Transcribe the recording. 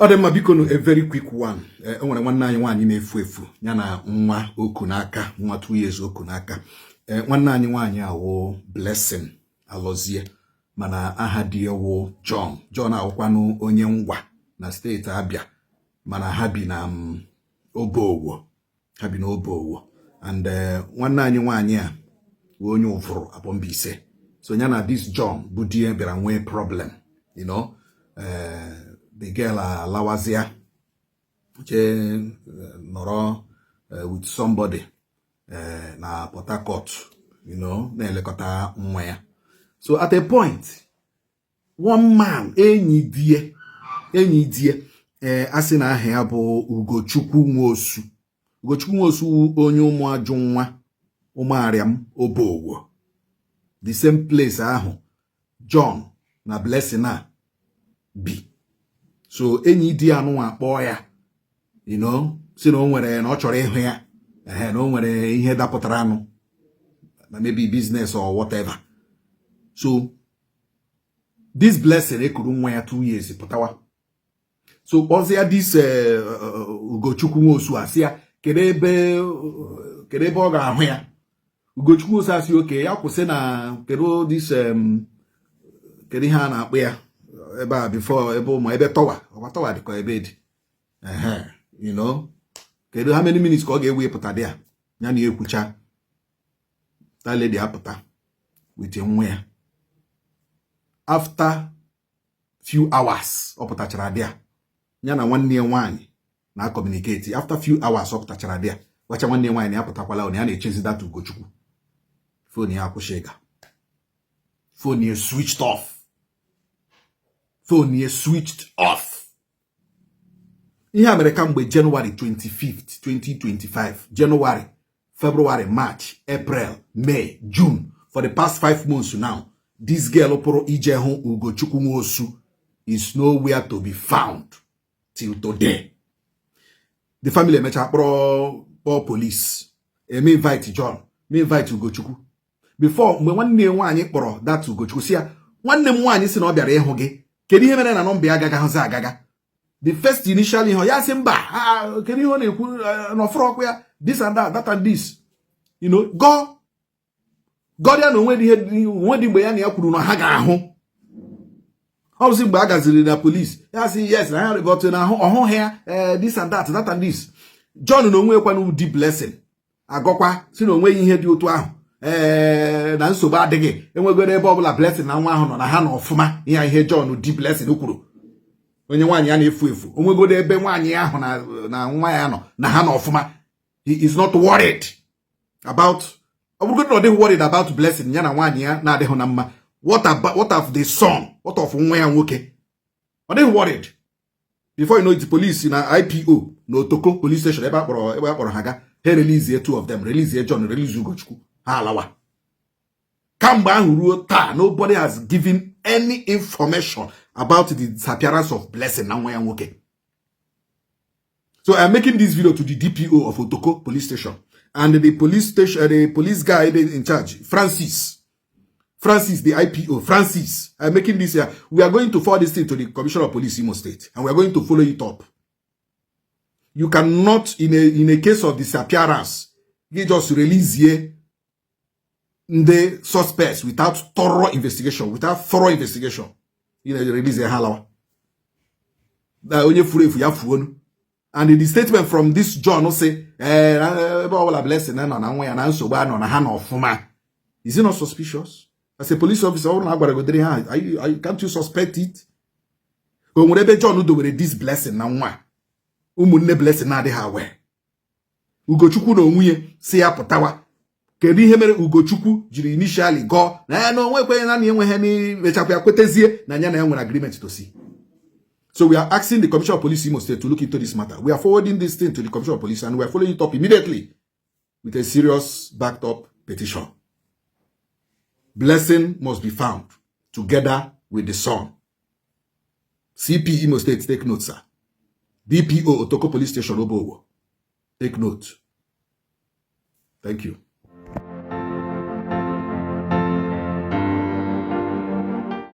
Odema bikono a very quick one. Onwere nwanne anyị nwaanyị na-efu efu ya na nwa oku n'aka, nwa 2 years oku n'aka. Nwanne anyị nwaanyị awo Blessing Alozie mana aha di ewo John. John awụkwanụ onye ngwa na steeti Abia mana ha bi na Obowo. Ha bi na Obowo. And nwanne anyị nwaanyị a onye ụvụrụ abọ Mbaise. So yana this John bụ di bịara nwee problem, you know. The girl Lawazia nọrọ with somebody na Port Harcourt, you know, na-elekọta nwa ya. So at a point, one man enyi die asị na aha ya bụ Ugochukwu Nwosu. Ugochukwu Nwosu onye ụmụajụ nwa Ụmụariam Obowo. The same place ahụ John na Blessing a bi. So enyi di anụ akpọ ya, you know, si na o nwere na ọ chọrọ ịhụ ya, na o nwere ihe dapụtara anụ, maybe business or whatever. So this Blessing ekuru nwa ya 2 years pụtawa. So kpọzie this Ugochukwu Nwosu asị ya kedu ebe ọ ga-ahụ ya. Ugochukwu Nwosu asị oke ya kwụsị na kedu this kedu ihe a na-akpọ ya ebe before ebe ma ebe towa dịkọ ebe dị, you know, kedu how many minutes ka ọ ga-ewe pụta dị ya na ekwucha that lady apụta with nwa ya. After few hours ọ pụtachara dị ya na nwanne ya nwaanyị na communicate. After few hours ọ pụtachara dị ya wacha nwanne ya nwaanyị apụtakwala ọ ya na-echezi that Ugochukwu. Phone ya akwụshiga, phone ya switched off. Phone is switched off. Ihe America mgbe January 25th, 2025. January, February, March, April, May, June. For the past 5 months now, this girl oporo ije hụ Ugochukwu Nwosu is nowhere to be found till today. The family mecha kpọrọ police. Me invite John, me invite Ugochukwu. Before mgbe nwanne nwaanyị kpọrọ that Ugochukwu si ya nwanne m nwaanyị si na ọ bịara ịhụ gị. Kedu ihe mere na nọmba ya agaga? The first initially ho ya si mba kedu ihe ọ na-ekwu no frọkwa ya this and that and this, you know, God ya na onwe dị mgbe ya na ya kwuru na ha ga-ahụ. Ọbụsị mgbe a gaziri na police ya si yes na ha report na ọhụ ya this and that and this. John na onwe kwa na deep blessing agọkwa si na onwe ihe dị otu ahụ na nsogbu adịghị enwegoro ebe ọbụla Blessing na nwa ahụ nọ na ha na ọfụma ihe John di Blessing kwuru. Onye nwaanyị ya na-efu efu onwegoro ebe nwaanyị ahụ na nwa ya nọ na ha na ọfụma. He is not worried about worried about Blessing ya na nwaanyị ya na-adịghị na mma. What of the son? What of nwa ya nwoke? Ọ dịghị worried. Before you know it, police na IPO na Otoko police station ebe akpọrọ ha ga he release 2 of them, release John, release Ugochukwu. Alawa. Kamgbe ahụ ruo taa, nobody has given any information about the disappearance of Blessing na nwa ya nwoke. So I'm making this video to the DPO of Otoko police station and the police guy in charge, Francis, the IPO, Francis. I'm making this here. We are going to forward this thing to the Commissioner of Police Imo State and we are going to follow it up. You cannot, in a case of disappearance, you just release here the suspects without thorough investigation. You know, release a halawa. And the statement from this John will say, Blessing, is it not suspicious? As a police officer, can't you suspect it? John do with this Blessing now. Blessing na adịghị awe. Ugochukwu na onwunye si ya pụtawa. Kedu ihe mere Ugochukwu jiri initially go na no nwekwe na enweghị ni mechapụ ya kwetezie na anya na ya nwere agreement to see. So we are asking the Commissioner of Police Imo State to look into this matter. We are forwarding this thing to the Commissioner of Police and we are following it up immediately with a serious backed up petition. Blessing must be found together with the son. CP Imo State, take note, sir. DPO Otoko Police Station Obowo. Take note. Thank you.